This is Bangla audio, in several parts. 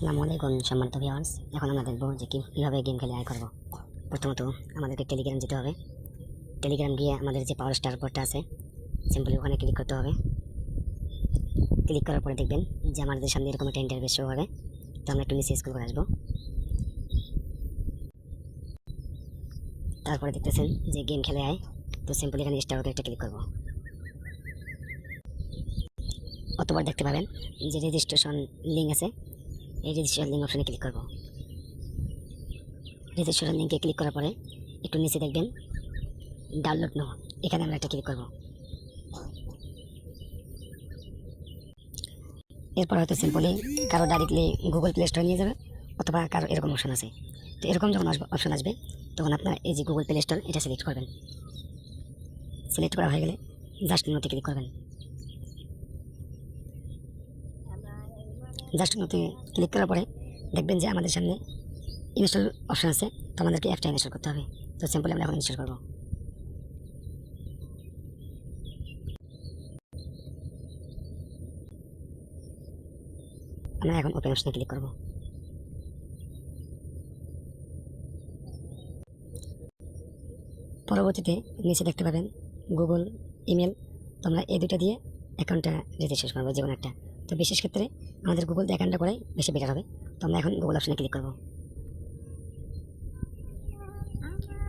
আসসালামু আলাইকুম সম্মানিত ভিউয়ার্স। এখন আমরা দেখব যে কীভাবে গেম খেলে আয় করব। প্রথমত আমাদেরকে টেলিগ্রাম যেতে হবে। টেলিগ্রাম গিয়ে আমাদের যে পাওয়ার স্টার কোডটা আছে সিম্পলি ওখানে ক্লিক করতে হবে। ক্লিক করার পরে দেখবেন যে আমাদের সামনে এরকম একটা ইন্টারফেস শো হবে। তো আমরা একটু নিচে স্ক্রল করে আসবো। তারপরে দেখতেছেন যে গেম খেলে আয়। তো সিম্পলি এখানে স্টার কোডে একটা ক্লিক করব। অতবার দেখতে পাবেন যে রেজিস্ট্রেশন লিঙ্ক আছে, এই রেজিস্ট্রেশন লিঙ্ক অপশনে ক্লিক করব। রেজিস্ট্রেশন লিঙ্কে ক্লিক করার পরে একটু নিচে দেখবেন ডাউনলোড নাও, এখানে আমরা একটা ক্লিক করব। এরপর হয়তো সিম্পলি কারো ডাইরেক্টলি গুগল প্লে স্টোরে নিয়ে যাবে, অথবা কারো এরকম অপশন আছে। তো এরকম যখন অপশন আসবে তখন আপনার এই যে গুগল প্লে স্টোর এটা সিলেক্ট করবেন। সিলেক্ট করা হয়ে গেলে জাস্ট নোতে ক্লিক করবেন। জাস্ট নোতে ক্লিক করার পরে দেখবেন যে আমাদের সামনে ইনস্টল অপশন আছে। তো আমাদেরকে অ্যাপটা ইনস্টল করতে হবে। তো সিম্পলি আমরা এখন ইনস্টল করব। আমরা এখন ওপেন অপশনে ক্লিক করব। পরবর্তীতে নিচে দেখতে পাবেন গুগল ইমেল। তো আমরা এই দুটো দিয়ে অ্যাকাউন্টটা রেজিস্ট্রেশন করবো, যে কোনো একটা। তো বিশেষ ক্ষেত্রে আমাদের গুগল দিয়ে অ্যাকাউন্টটা করাই বেশি বেটার হবে। তো আমরা এখন গুগল অপশনে ক্লিক করব।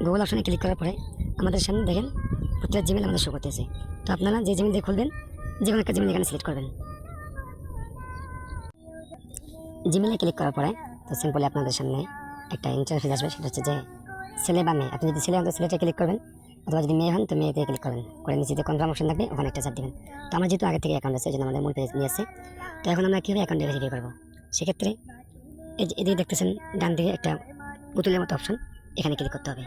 গুগল অপশনে ক্লিক করার পরে আমাদের সামনে দেখেন প্রত্যেকটা জিমেল আমাদের শো করতেছে। তো আপনারা যে জিমেল দিয়ে খুলবেন যে কোনো একটা জিমেল এখানে সিলেক্ট করবেন। জিমেলে ক্লিক করার পরে তো সিম্পলি আপনাদের সামনে একটা ইন্টারফেস আসবে, সেটা হচ্ছে যে ছেলে বা মেয়ে। আপনি যদি ছেলে হন তো ছেলেটা ক্লিক করবেন, অথবা যদি মেয়ে হন তো মেয়েতে ক্লিক করবেন। করে নিচে যে কনফার্ম অপশন থাকবে ওখানে একটা চাপ দেবেন। তো আমার যেহেতু আগে থেকে অ্যাকাউন্ট আছে, এই জন্য আমাদের মূল পেজ নিয়ে আসছে। তো এখন আমরা কীভাবে অ্যাকাউন্টে ভেরিফাই করবো, সেক্ষেত্রে এই যে এদিকে দেখতেছেন ডান দিকে একটা পুতুলের মতো অপশন, এখানে ক্লিক করতে হবে।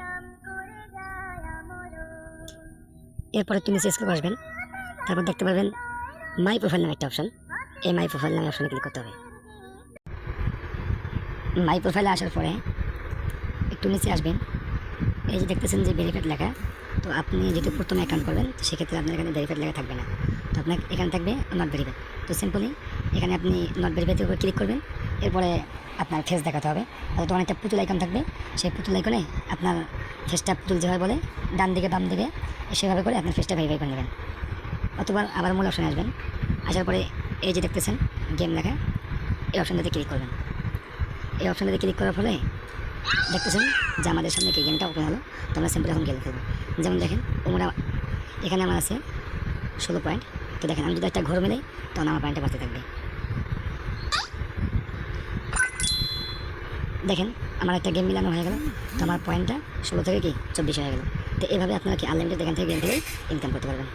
এরপরে একটু নিচে স্ক্রল আসবেন, তারপর দেখতে পারবেন মাই প্রোফাইল নামে একটা অপশন। এই মাই প্রোফাইল নামে অপশনে ক্লিক করতে হবে। মাই প্রোফাইলে আসার পরে একটু নিচে আসবেন, এই যে দেখতেছেন যে ভেরিফাইড লেখা। তো আপনি যেহেতু প্রথমে অ্যাকাউন্ট করবেন সেক্ষেত্রে আপনার এখানে ভেরিফাইড লেখা থাকবে না। তো আপনার এখানে থাকবে নট ভেরিফাইড। তো সিম্পলি এখানে আপনি নট ভেরিফাইডের উপর ক্লিক করবেন। এরপরে আপনার ফেস দেখাতে হবে, অথবা অনেকটা পুতুল আইকন থাকবে। সেই পুতুল আইকনে আপনার ফেসটা পুতুল যেভাবে বলে ডান দিকে বাম দিকে সেভাবে করে আপনার ফেসটা ভেরিফাই করে নেবেন। অথবা আবার মূল অপশনে আসবেন, আসার পরে এই যে দেখতেছেন গেম লেখা, এই অপশনটাতে ক্লিক করবেন। এই অপশনটাতে ক্লিক করার ফলে দেখতেছেন যে আমাদের সামনে কি গেমটা ওপেন হলো। তো আমরা সিম্পল এখন গেম খেলবো। যেমন দেখেন তোমরা এখানে আমার আছে 16 পয়েন্ট। তো দেখেন আমি যদি একটা ঘর মেলাই তখন আমার পয়েন্টটা বাড়তে থাকবে। দেখেন আমার একটা গেম মিলানো হয়ে গেল, তো আমার পয়েন্টটা 16 থেকে কি 24 হয়ে গেল। তো এভাবে আপনারা কি আনলিমিটেড এখান থেকে গেম খেলে ইনকাম করতে পারবেন।